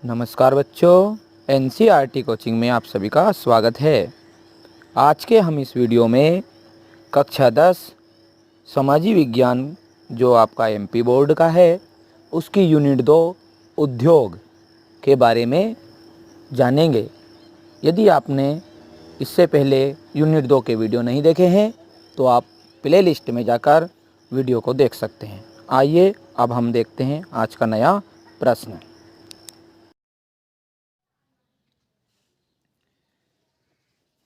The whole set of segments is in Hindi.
नमस्कार बच्चों, एनसीईआरटी कोचिंग में आप सभी का स्वागत है। आज के हम इस वीडियो में कक्षा 10 समाजी विज्ञान जो आपका एमपी बोर्ड का है उसकी यूनिट 2 उद्योग के बारे में जानेंगे। यदि आपने इससे पहले यूनिट 2 के वीडियो नहीं देखे हैं तो आप प्लेलिस्ट में जाकर वीडियो को देख सकते हैं। आइए अब हम देखते हैं आज का नया प्रश्न।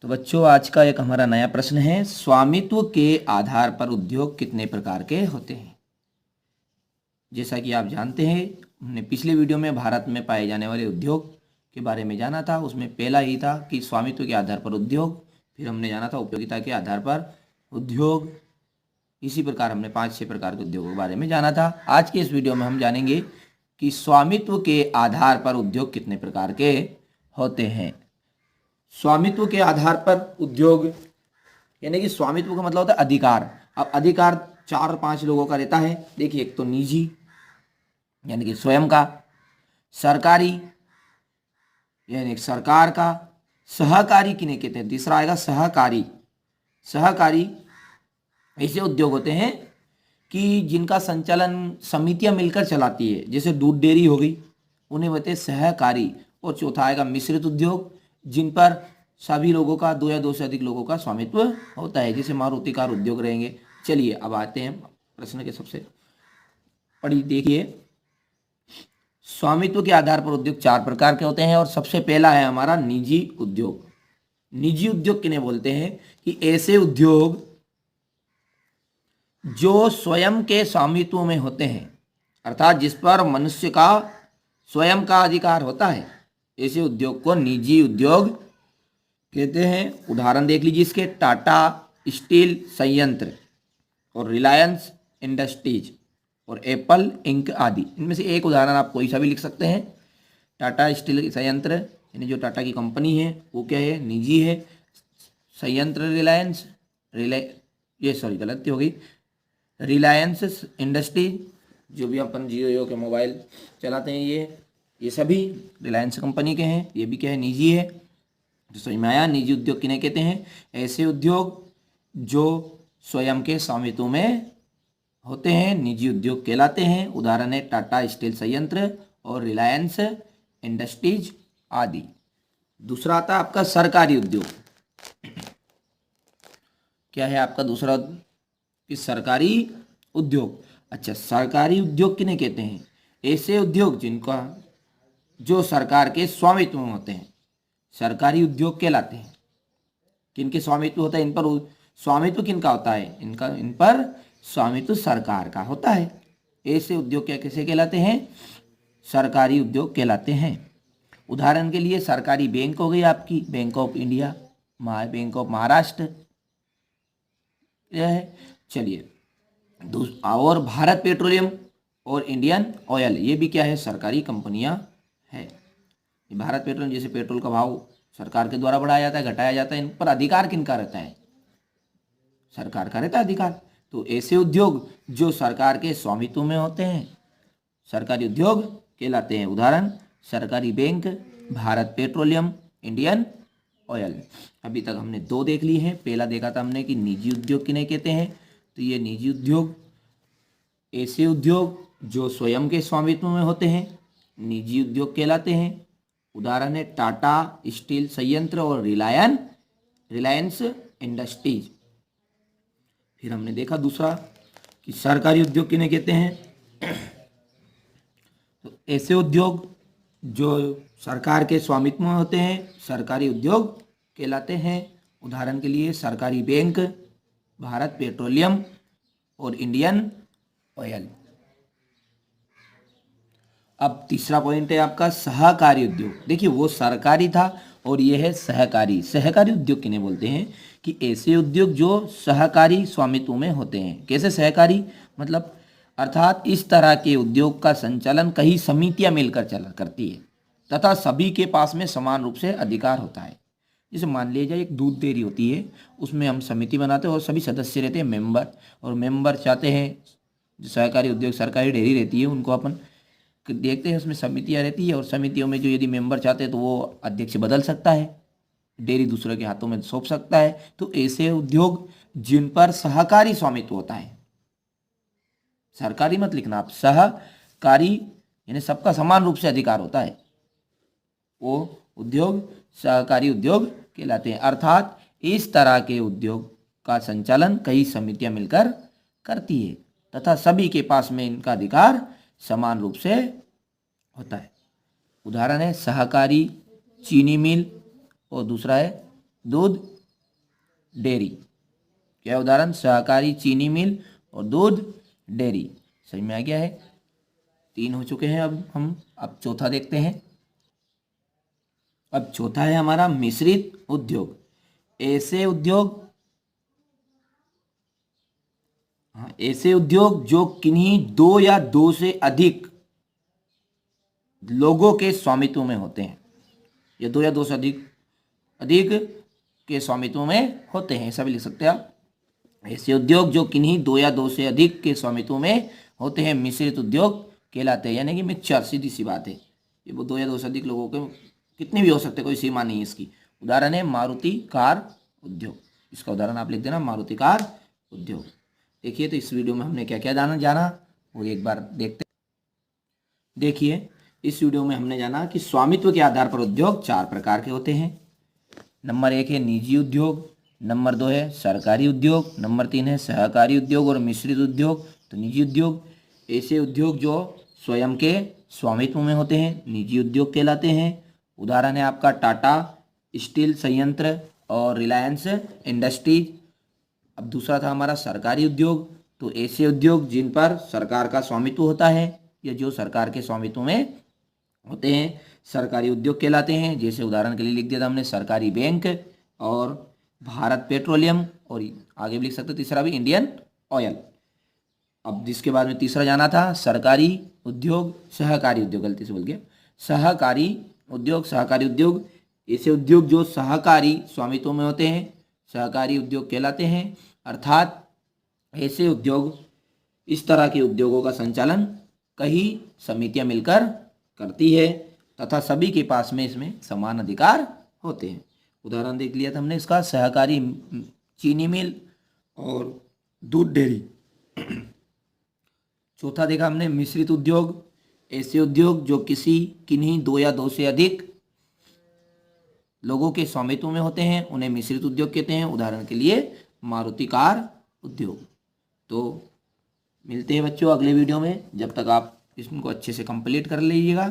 तो बच्चों, आज का एक हमारा नया प्रश्न है, स्वामित्व के आधार पर उद्योग कितने प्रकार के होते हैं। जैसा कि आप जानते हैं, हमने पिछले वीडियो में भारत में पाए जाने वाले उद्योग के बारे में जाना था। उसमें पहला ही था कि स्वामित्व के आधार पर उद्योग, फिर हमने जाना था उपयोगिता के आधार पर उद्योग। इसी प्रकार हमने 5-6 प्रकार के उद्योगों के बारे में जाना था। आज के इस वीडियो में हम जानेंगे कि स्वामित्व के आधार पर उद्योग कितने प्रकार के होते हैं। स्वामित्व के आधार पर उद्योग यानी कि स्वामित्व का मतलब होता है अधिकार। अब अधिकार 4-5 लोगों का रहता है। देखिए, एक तो निजी यानी कि स्वयं का, सरकारी यानी सरकार का, सहकारी किन्हें कहते हैं, तीसरा आएगा सहकारी। सहकारी ऐसे उद्योग होते हैं कि जिनका संचालन समितियां मिलकर चलाती है, जैसे दूध डेयरी हो गई, उन्हें बोलते हैं सहकारी। और चौथा आएगा मिश्रित उद्योग, जिन पर सभी लोगों का, 2 या 2 से अधिक लोगों का स्वामित्व होता है, जैसे मारुति कार उद्योग रहेंगे। चलिए अब आते हैं प्रश्न के सबसे पढ़ी। देखिए, स्वामित्व के आधार पर उद्योग 4 प्रकार के होते हैं और सबसे पहला है हमारा निजी उद्योग। निजी उद्योग किन्हें बोलते हैं कि ऐसे उद्योग जो स्वयं के स्वामित्व में होते हैं, अर्थात जिस पर मनुष्य का स्वयं का अधिकार होता है, ऐसे उद्योग को निजी उद्योग कहते हैं। उदाहरण देख लीजिए इसके, टाटा स्टील संयंत्र और रिलायंस इंडस्ट्रीज और एप्पल इंक आदि। इनमें से एक उदाहरण आप कोई सा भी लिख सकते हैं। टाटा स्टील संयंत्र यानी जो टाटा की कंपनी है वो क्या है, निजी है। संयंत्र रिलायंस, गलती हो गई, रिलायंस इंडस्ट्रीज जो भी अपन जियो के मोबाइल चलाते हैं, ये सभी रिलायंस कंपनी के हैं। ये भी क्या है, निजी है। तो समझ में आया, निजी उद्योग किन्हें कहते हैं, ऐसे उद्योग जो स्वयं के स्वामित्व में होते हैं, निजी उद्योग कहलाते हैं। उदाहरण है टाटा स्टील संयंत्र और रिलायंस इंडस्ट्रीज आदि। दूसरा आता है आपका सरकारी उद्योग। क्या है आपका दूसरा कि सरकारी उद्योग। अच्छा, सरकारी उद्योग किन्हें कहते हैं, ऐसे उद्योग जिनका जो सरकार के स्वामित्व में होते हैं, सरकारी उद्योग कहलाते हैं। किनके स्वामित्व होता है, इन पर स्वामित्व किनका होता है, इन पर स्वामित्व सरकार का होता है। ऐसे उद्योग क्या कैसे कहलाते हैं, सरकारी उद्योग कहलाते हैं। उदाहरण के लिए सरकारी बैंक हो गई आपकी, bank of India, bank of Maharashtra यह है। चलिए, और भारत पेट्रोलियम और इंडियन ऑयल, ये भी क्या है, सरकारी कंपनियां है। भारत पेट्रोलियम, जैसे पेट्रोल का भाव सरकार के द्वारा बढ़ाया जाता है, घटाया जाता है, इन पर अधिकार किनका रहता है, सरकार का रहता है अधिकार। तो ऐसे उद्योग जो सरकार के स्वामित्व में होते हैं, सरकारी उद्योग कहलाते हैं। उदाहरण सरकारी bank, Bharat petroleum, Indian oil. अभी तक हमने 2 देख ली हैं। पहला देखा था हमने कि निजी उद्योग किन्हें कहते हैं। तो ये निजी उद्योग ऐसे उद्योग जो स्वयं के स्वामित्व में होते हैं, निजी उद्योग कहलाते हैं। उदाहरण है टाटा स्टील संयंत्र और रिलायंस इंडस्ट्रीज। फिर हमने देखा दूसरा कि सरकारी उद्योग किन्हें कहते हैं। तो ऐसे उद्योग जो सरकार के स्वामित्व में होते हैं, सरकारी उद्योग कहलाते हैं। उदाहरण के लिए सरकारी बैंक, भारत पेट्रोलियम और इंडियन ऑयल। अब तीसरा पॉइंट है आपका सहकारी उद्योग। देखिए, वो सरकारी था और ये है सहकारी। सहकारी उद्योग किन्हें बोलते हैं कि ऐसे उद्योग जो सहकारी स्वामित्व में होते हैं। कैसे सहकारी मतलब, अर्थात इस तरह के उद्योग का संचालन कई समितियां मिलकर चला करती है तथा सभी के पास में समान रूप से अधिकार होता है। जैसे मान लीजिए एक दूध डेयरी होती है, उसमें हम समिति बनाते हैं और सभी सदस्य रहते हैं मेंबर, और मेंबर चाहते हैं जो सहकारी उद्योग सरकारी डेयरी रहती है उनको अपन देखते हैं उसमें समितियां रहती है और समितियों में जो यदि मेंबर चाहते हैं तो वो अध्यक्ष बदल सकता है, डेयरी दूसरे के हाथों में सौंप सकता है। तो ऐसे उद्योग जिन पर सहकारी स्वामित्व होता है, सरकारी मत लिखना आप, सहकारी यानी सबका समान रूप से अधिकार होता है, वो उद्योग सहकारी उद्योग कहलाते हैं। अर्थात इस तरह के उद्योग का संचालन कई समितियां मिलकर करती है तथा सभी के पास में इनका अधिकार समान रूप से होता है। उदाहरण है सहकारी चीनी मिल और दूसरा है दूध डेयरी। क्या उदाहरण? सहकारी चीनी मिल और दूध डेयरी। समझ में आ गया है? 3 हो चुके हैं। अब चौथा देखते हैं। अब चौथा है हमारा मिश्रित उद्योग। ऐसे उद्योग जो किन्हीं 2 या 2 से अधिक लोगों के स्वामित्व में होते हैं। ये 2 या 2 से अधिक के स्वामित्व में होते हैं, ऐसा भी लिख सकते हैं आप। ऐसे उद्योग जो किन्हीं 2 या 2 से अधिक के स्वामित्व में होते हैं मिश्रित उद्योग कहलाते हैं। यानी कि मिक्सचर, सीधी सी बात है। ये वो 2 या 2 से अधिक लोगों के कितने भी हो सकते हैं, कोई सीमा नहीं है इसकी। उदाहरण है मारुति कार उद्योग। इसका उदाहरण आप लिख देना, मारुति कार उद्योग। देखिए तो इस वीडियो में हमने क्या क्या जाना वो एक बार देखते हैं। देखिए इस वीडियो में हमने जाना कि स्वामित्व के आधार पर उद्योग 4 प्रकार के होते हैं। नंबर 1 है निजी उद्योग, नंबर 2 है सरकारी उद्योग, नंबर 3 है सहकारी उद्योग और मिश्रित उद्योग। तो निजी उद्योग, ऐसे उद्योग जो स्वयं के स्वामित्व में होते हैं, निजी उद्योग कहलाते हैं। उदाहरण है आपका टाटा स्टील संयंत्र और रिलायंस इंडस्ट्रीज। अब दूसरा था हमारा सरकारी उद्योग। तो ऐसे उद्योग जिन पर सरकार का स्वामित्व होता है या जो सरकार के स्वामित्व में होते हैं सरकारी उद्योग कहलाते हैं। जैसे उदाहरण के लिए लिख दिया था हमने सरकारी बैंक और भारत पेट्रोलियम, और आगे भी लिख सकते तीसरा भी इंडियन ऑयल। अब जिसके बाद में तीसरा जाना था सरकारी उद्योग, सहकारी उद्योग, गलती से बोल गया, सहकारी उद्योग ऐसे उद्योग जो सहकारी स्वामित्व में होते हैं सहकारी उद्योग कहलाते हैं। अर्थात ऐसे उद्योग, इस तरह के उद्योगों का संचालन कई समितियां मिलकर करती है तथा सभी के पास में इसमें समान अधिकार होते हैं। उदाहरण देख लिया था हमने इसका, सहकारी चीनी मिल और दूध डेयरी। चौथा देखा हमने मिश्रित उद्योग। ऐसे उद्योग जो किन्हीं 2 या 2 से अधिक लोगों के स्वामित्व में होते हैं उन्हें मिश्रित उद्योग कहते हैं। उदाहरण के लिए मारुति कार उद्योग। तो मिलते हैं बच्चों अगले वीडियो में। जब तक आप इसको अच्छे से कंप्लीट कर लीजिएगा।